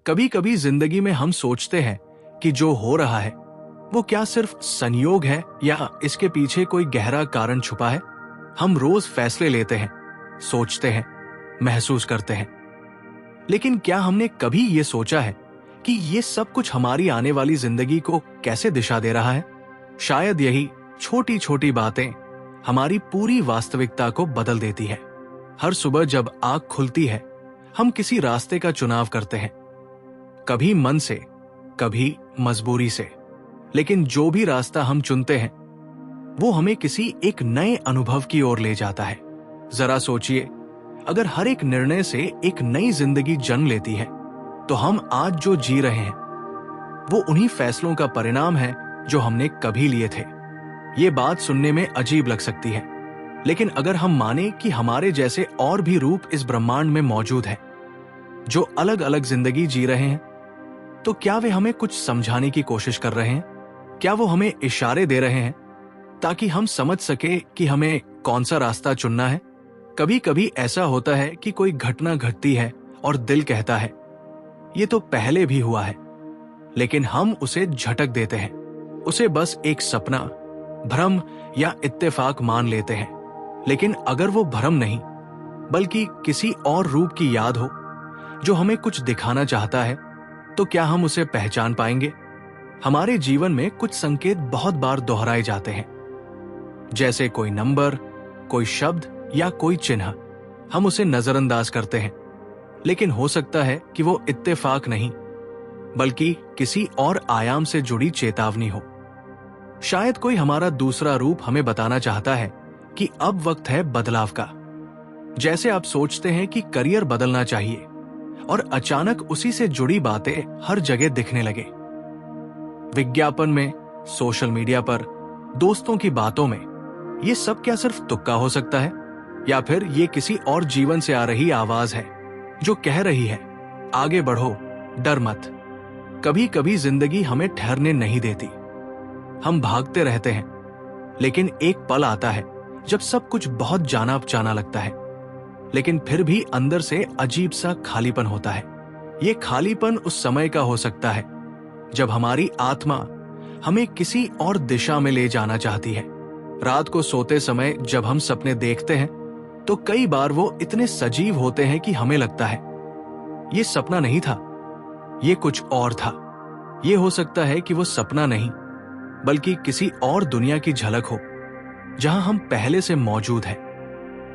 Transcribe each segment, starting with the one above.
कभी कभी जिंदगी में हम सोचते हैं कि जो हो रहा है वो क्या सिर्फ संयोग है या इसके पीछे कोई गहरा कारण छुपा है। हम रोज फैसले लेते हैं, सोचते हैं, महसूस करते हैं, लेकिन क्या हमने कभी ये सोचा है कि ये सब कुछ हमारी आने वाली जिंदगी को कैसे दिशा दे रहा है। शायद यही छोटी छोटी बातें हमारी पूरी वास्तविकता को बदल देती है। हर सुबह जब आंख खुलती है हम किसी रास्ते का चुनाव करते हैं, कभी मन से, कभी मजबूरी से, लेकिन जो भी रास्ता हम चुनते हैं वो हमें किसी एक नए अनुभव की ओर ले जाता है। जरा सोचिए, अगर हर एक निर्णय से एक नई जिंदगी जन्म लेती है तो हम आज जो जी रहे हैं वो उन्हीं फैसलों का परिणाम है जो हमने कभी लिए थे। ये बात सुनने में अजीब लग सकती है, लेकिन अगर हम माने कि हमारे जैसे और भी रूप इस ब्रह्मांड में मौजूद हैं जो अलग अलग जिंदगी जी रहे हैं, तो क्या वे हमें कुछ समझाने की कोशिश कर रहे हैं? क्या वो हमें इशारे दे रहे हैं ताकि हम समझ सके कि हमें कौन सा रास्ता चुनना है? कभी कभी ऐसा होता है कि कोई घटना घटती है और दिल कहता है ये तो पहले भी हुआ है, लेकिन हम उसे झटक देते हैं, उसे बस एक सपना, भ्रम या इत्तेफाक मान लेते हैं। लेकिन अगर वो भ्रम नहीं बल्कि किसी और रूप की याद हो जो हमें कुछ दिखाना चाहता है, तो क्या हम उसे पहचान पाएंगे? हमारे जीवन में कुछ संकेत बहुत बार दोहराए जाते हैं, जैसे कोई नंबर, कोई शब्द या कोई चिन्ह। हम उसे नजरअंदाज करते हैं, लेकिन हो सकता है कि वो इत्तेफाक नहीं बल्कि किसी और आयाम से जुड़ी चेतावनी हो। शायद कोई हमारा दूसरा रूप हमें बताना चाहता है कि अब वक्त है बदलाव का। जैसे आप सोचते हैं कि करियर बदलना चाहिए और अचानक उसी से जुड़ी बातें हर जगह दिखने लगे। विज्ञापन में, सोशल मीडिया पर, दोस्तों की बातों में। ये सब क्या सिर्फ तुक्का हो सकता है, या फिर ये किसी और जीवन से आ रही आवाज है जो कह रही है आगे बढ़ो, डर मत। कभी कभी जिंदगी हमें ठहरने नहीं देती, हम भागते रहते हैं, लेकिन एक पल आता है जब सब कुछ बहुत जाना पहचाना लगता है, लेकिन फिर भी अंदर से अजीब सा खालीपन होता है। ये खालीपन उस समय का हो सकता है जब हमारी आत्मा हमें किसी और दिशा में ले जाना चाहती है। रात को सोते समय जब हम सपने देखते हैं तो कई बार वो इतने सजीव होते हैं कि हमें लगता है ये सपना नहीं था, ये कुछ और था। ये हो सकता है कि वो सपना नहीं बल्कि किसी और दुनिया की झलक हो जहां हम पहले से मौजूद हैं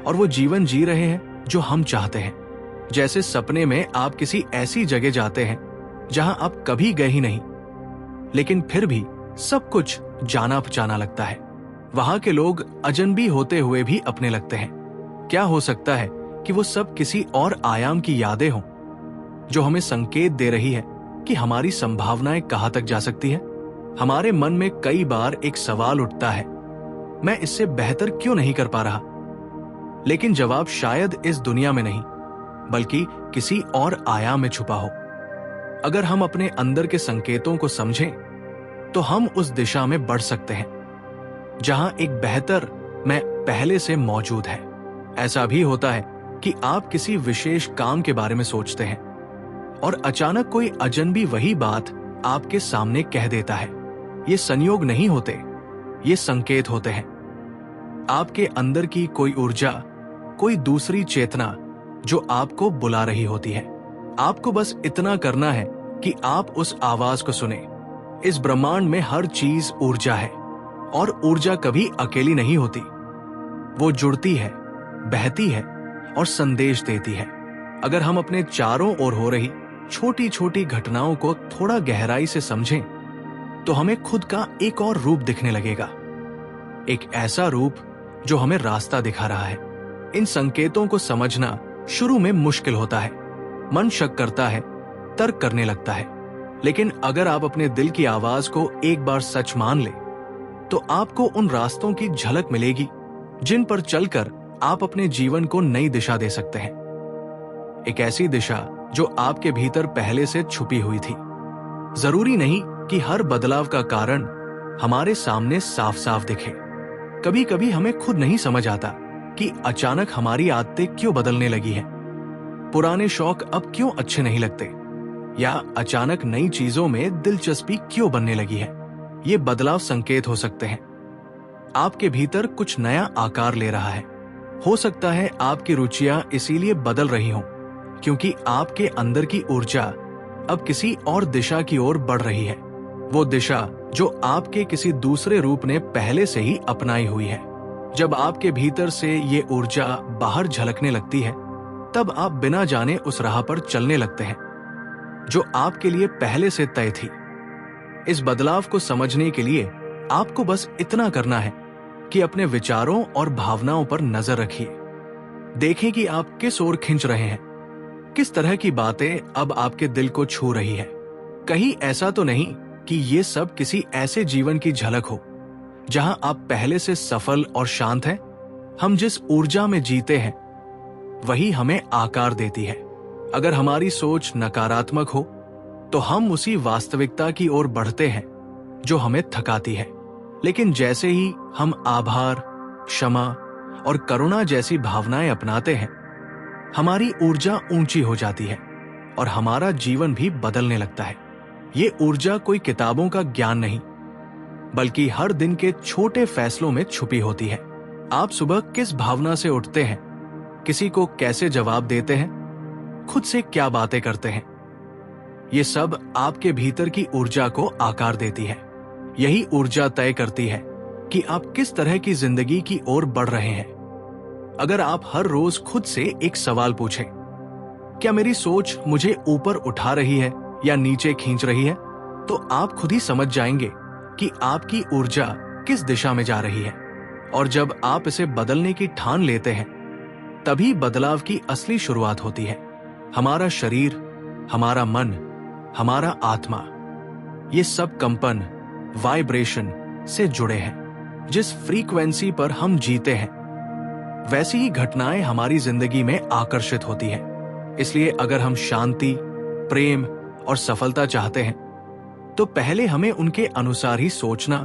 और वो जीवन जी रहे हैं जो हम चाहते हैं। जैसे सपने में आप किसी ऐसी जगह जाते हैं जहां आप कभी गए ही नहीं, लेकिन फिर भी सब कुछ जाना पहचाना लगता है। वहां के लोग अजनबी होते हुए भी अपने लगते हैं। क्या हो सकता है कि वो सब किसी और आयाम की यादें हों जो हमें संकेत दे रही है कि हमारी संभावनाएं कहां तक जा सकती है? हमारे मन में कई बार एक सवाल उठता है, मैं इससे बेहतर क्यों नहीं कर पा रहा? लेकिन जवाब शायद इस दुनिया में नहीं बल्कि किसी और आयाम में छुपा हो। अगर हम अपने अंदर के संकेतों को समझें तो हम उस दिशा में बढ़ सकते हैं जहां एक बेहतर मैं पहले से मौजूद है। ऐसा भी होता है कि आप किसी विशेष काम के बारे में सोचते हैं और अचानक कोई अजनबी वही बात आपके सामने कह देता है। ये संयोग नहीं होते, ये संकेत होते हैं। आपके अंदर की कोई ऊर्जा, कोई दूसरी चेतना जो आपको बुला रही होती है। आपको बस इतना करना है कि आप उस आवाज को सुने। इस ब्रह्मांड में हर चीज ऊर्जा है और ऊर्जा कभी अकेली नहीं होती। वो जुड़ती है, बहती है और संदेश देती है। अगर हम अपने चारों ओर हो रही छोटी छोटी घटनाओं को थोड़ा गहराई से समझें तो हमें खुद का एक और रूप दिखने लगेगा, एक ऐसा रूप जो हमें रास्ता दिखा रहा है। इन संकेतों को समझना शुरू में मुश्किल होता है, मन शक करता है, तर्क करने लगता है, लेकिन अगर आप अपने दिल की आवाज को एक बार सच मान ले तो आपको उन रास्तों की झलक मिलेगी जिन पर चलकर आप अपने जीवन को नई दिशा दे सकते हैं। एक ऐसी दिशा जो आपके भीतर पहले से छुपी हुई थी। जरूरी नहीं कि हर बदलाव का कारण हमारे सामने साफ साफ दिखे। कभी कभी हमें खुद नहीं समझ आता कि अचानक हमारी आदतें क्यों बदलने लगी हैं। पुराने शौक अब क्यों अच्छे नहीं लगते। या अचानक नई चीजों में दिलचस्पी क्यों बनने लगी है। ये बदलाव संकेत हो सकते हैं आपके भीतर कुछ नया आकार ले रहा है। हो सकता है आपकी रुचियां इसीलिए बदल रही हों क्योंकि आपके अंदर की ऊर्जा अब किसी और दिशा की ओर बढ़ रही है, वो दिशा जो आपके किसी दूसरे रूप ने पहले से ही अपनाई हुई है। जब आपके भीतर से ये ऊर्जा बाहर झलकने लगती है, तब आप बिना जाने उस राह पर चलने लगते हैं जो आपके लिए पहले से तय थी। इस बदलाव को समझने के लिए आपको बस इतना करना है कि अपने विचारों और भावनाओं पर नजर रखिए। देखें कि आप किस ओर खिंच रहे हैं, किस तरह की बातें अब आपके दिल को छू रही है। कहीं ऐसा तो नहीं कि ये सब किसी ऐसे जीवन की झलक हो जहां आप पहले से सफल और शांत हैं। हम जिस ऊर्जा में जीते हैं वही हमें आकार देती है। अगर हमारी सोच नकारात्मक हो तो हम उसी वास्तविकता की ओर बढ़ते हैं जो हमें थकाती है। लेकिन जैसे ही हम आभार, क्षमा और करुणा जैसी भावनाएं अपनाते हैं, हमारी ऊर्जा ऊंची हो जाती है और हमारा जीवन भी बदलने लगता है। ये ऊर्जा कोई किताबों का ज्ञान नहीं, बल्कि हर दिन के छोटे फैसलों में छुपी होती है। आप सुबह किस भावना से उठते हैं, किसी को कैसे जवाब देते हैं, खुद से क्या बातें करते हैं, ये सब आपके भीतर की ऊर्जा को आकार देती है। यही ऊर्जा तय करती है कि आप किस तरह की जिंदगी की ओर बढ़ रहे हैं। अगर आप हर रोज खुद से एक सवाल पूछें, क्या मेरी सोच मुझे ऊपर उठा रही है या नीचे खींच रही है, तो आप खुद ही समझ जाएंगे कि आपकी ऊर्जा किस दिशा में जा रही है। और जब आप इसे बदलने की ठान लेते हैं, तभी बदलाव की असली शुरुआत होती है। हमारा शरीर, हमारा मन, हमारा आत्मा, ये सब कंपन, वाइब्रेशन से जुड़े हैं। जिस फ्रीक्वेंसी पर हम जीते हैं, वैसी ही घटनाएं हमारी जिंदगी में आकर्षित होती हैं। इसलिए अगर हम शांति, प्रेम और सफलता चाहते हैं, तो पहले हमें उनके अनुसार ही सोचना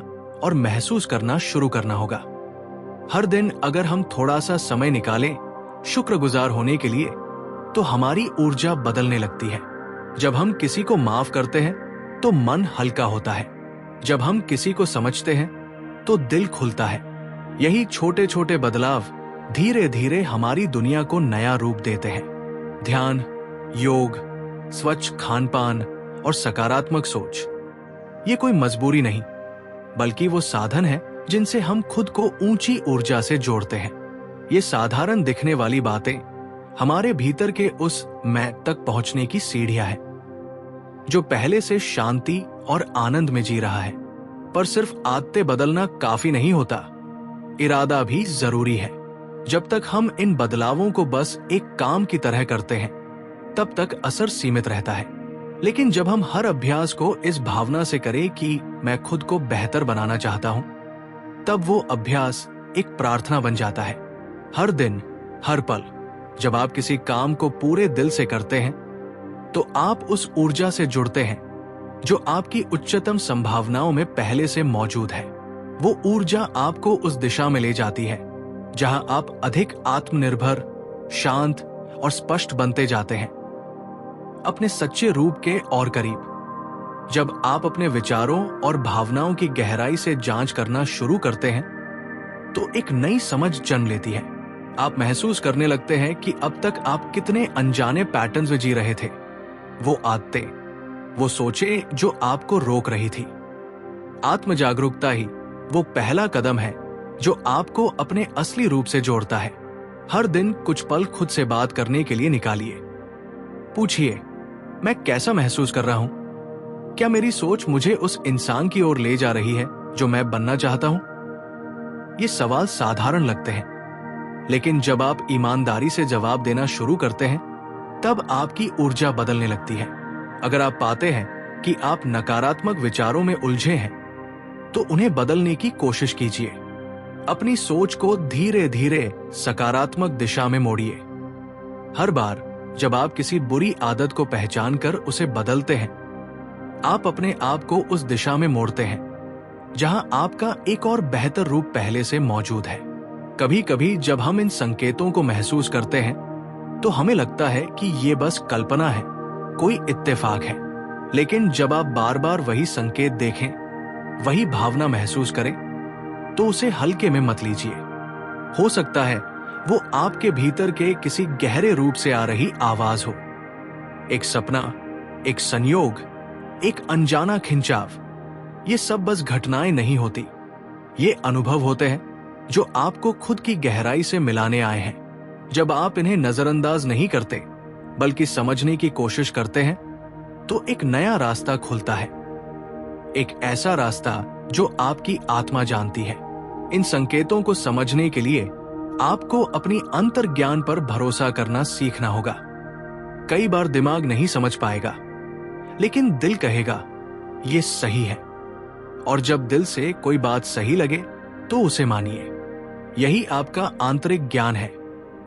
और महसूस करना शुरू करना होगा। हर दिन अगर हम थोड़ा सा समय निकालें शुक्रगुजार होने के लिए, तो हमारी ऊर्जा बदलने लगती है। जब हम किसी को माफ करते हैं तो मन हल्का होता है। जब हम किसी को समझते हैं तो दिल खुलता है। यही छोटे छोटे बदलाव धीरे धीरे हमारी दुनिया को नया रूप देते हैं। ध्यान, योग, स्वच्छ खान-पान और सकारात्मक सोच, ये कोई मजबूरी नहीं, बल्कि वो साधन है जिनसे हम खुद को ऊंची ऊर्जा से जोड़ते हैं। ये साधारण दिखने वाली बातें हमारे भीतर के उस मैं तक पहुंचने की सीढ़ियां हैं, जो पहले से शांति और आनंद में जी रहा है। पर सिर्फ आदतें बदलना काफी नहीं होता, इरादा भी जरूरी है। जब तक हम इन बदलावों को बस एक काम की तरह करते हैं, तब तक असर सीमित रहता है। लेकिन जब हम हर अभ्यास को इस भावना से करें कि मैं खुद को बेहतर बनाना चाहता हूं, तब वो अभ्यास एक प्रार्थना बन जाता है। हर दिन, हर पल, जब आप किसी काम को पूरे दिल से करते हैं, तो आप उस ऊर्जा से जुड़ते हैं जो आपकी उच्चतम संभावनाओं में पहले से मौजूद है। वो ऊर्जा आपको उस दिशा में ले जाती है जहां आप अधिक आत्मनिर्भर, शांत और स्पष्ट बनते जाते हैं, अपने सच्चे रूप के और करीब। जब आप अपने विचारों और भावनाओं की गहराई से जांच करना शुरू करते हैं, तो एक नई समझ जन्म लेती है। आप महसूस करने लगते हैं कि अब तक आप कितने अनजाने पैटर्न्स में जी रहे थे। वो आदतें, वो सोचें जो आपको रोक रही थी। आत्म जागरूकता ही वो पहला कदम है जो आपको अपने असली रूप से जोड़ता है। हर दिन कुछ पल खुद से बात करने के लिए निकालिए। पूछिए, मैं कैसा महसूस कर रहा हूं? क्या मेरी सोच मुझे उस इंसान की ओर ले जा रही है जो मैं बनना चाहता हूं? ये सवाल साधारण लगते हैं, लेकिन जब आप ईमानदारी से जवाब देना शुरू करते हैं, तब आपकी ऊर्जा बदलने लगती है। अगर आप पाते हैं कि आप नकारात्मक विचारों में उलझे हैं, तो उन्हें बदलने की कोशिश कीजिए। अपनी सोच को धीरे धीरे सकारात्मक दिशा में मोड़िए। हर बार जब आप किसी बुरी आदत को पहचानकर उसे बदलते हैं, आप अपने आप को उस दिशा में मोड़ते हैं जहां आपका एक और बेहतर रूप पहले से मौजूद है। कभी कभी जब हम इन संकेतों को महसूस करते हैं, तो हमें लगता है कि ये बस कल्पना है, कोई इत्तेफाक है। लेकिन जब आप बार बार वही संकेत देखें, वही भावना महसूस करें, तो उसे हल्के में मत लीजिए। हो सकता है वो आपके भीतर के किसी गहरे रूप से आ रही आवाज हो। एक सपना, एक संयोग, एक अनजाना खिंचाव। ये सब बस घटनाएं नहीं होती, ये अनुभव होते हैं जो आपको खुद की गहराई से मिलाने आए हैं। जब आप इन्हें नजरअंदाज नहीं करते बल्कि समझने की कोशिश करते हैं, तो एक नया रास्ता खुलता है, एक ऐसा रास्ता जो आपकी आत्मा जानती है। इन संकेतों को समझने के लिए आपको अपनी अंतर्ज्ञान पर भरोसा करना सीखना होगा। कई बार दिमाग नहीं समझ पाएगा, लेकिन दिल कहेगा ये सही है। और जब दिल से कोई बात सही लगे तो उसे मानिए। यही आपका आंतरिक ज्ञान है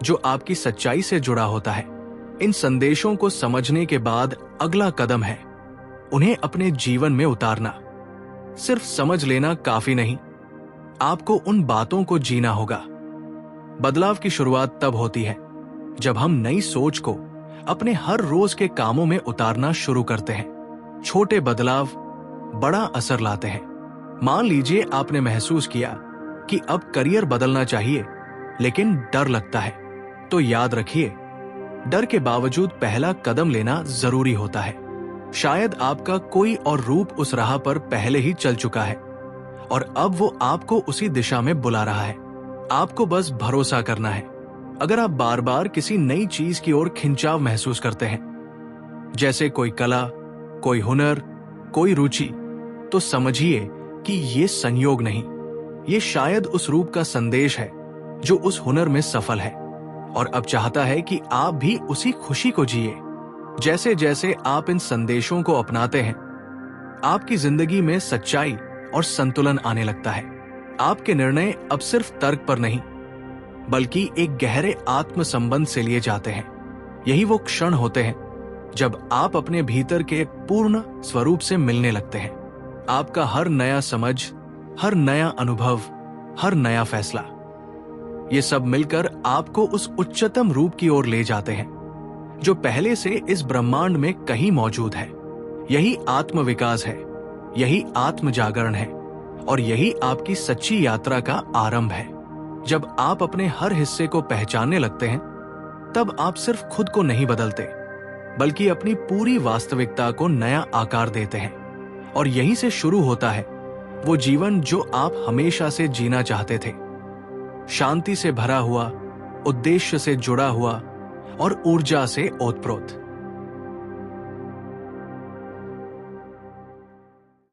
जो आपकी सच्चाई से जुड़ा होता है। इन संदेशों को समझने के बाद अगला कदम है उन्हें अपने जीवन में उतारना। सिर्फ समझ लेना काफी नहीं, आपको उन बातों को जीना होगा। बदलाव की शुरुआत तब होती है जब हम नई सोच को अपने हर रोज के कामों में उतारना शुरू करते हैं। छोटे बदलाव बड़ा असर लाते हैं। मान लीजिए आपने महसूस किया कि अब करियर बदलना चाहिए, लेकिन डर लगता है, तो याद रखिए, डर के बावजूद पहला कदम लेना जरूरी होता है। शायद आपका कोई और रूप उस राह पर पहले ही चल चुका है और अब वो आपको उसी दिशा में बुला रहा है। आपको बस भरोसा करना है। अगर आप बार बार किसी नई चीज की ओर खिंचाव महसूस करते हैं, जैसे कोई कला, कोई हुनर, कोई रुचि, तो समझिए कि ये संयोग नहीं, ये शायद उस रूप का संदेश है जो उस हुनर में सफल है और अब चाहता है कि आप भी उसी खुशी को जिए। जैसे जैसे आप इन संदेशों को अपनाते हैं, आपकी जिंदगी में सच्चाई और संतुलन आने लगता है। आपके निर्णय अब सिर्फ तर्क पर नहीं, बल्कि एक गहरे आत्म संबंध से लिए जाते हैं। यही वो क्षण होते हैं जब आप अपने भीतर के पूर्ण स्वरूप से मिलने लगते हैं। आपका हर नया समझ, हर नया अनुभव, हर नया फैसला, ये सब मिलकर आपको उस उच्चतम रूप की ओर ले जाते हैं जो पहले से इस ब्रह्मांड में कहीं मौजूद है। यही आत्म विकास है, यही आत्म जागरण है और यही आपकी सच्ची यात्रा का आरंभ है। जब आप अपने हर हिस्से को पहचानने लगते हैं, तब आप सिर्फ खुद को नहीं बदलते, बल्कि अपनी पूरी वास्तविकता को नया आकार देते हैं। और यहीं से शुरू होता है वो जीवन जो आप हमेशा से जीना चाहते थे, शांति से भरा हुआ, उद्देश्य से जुड़ा हुआ और ऊर्जा से ओतप्रोत।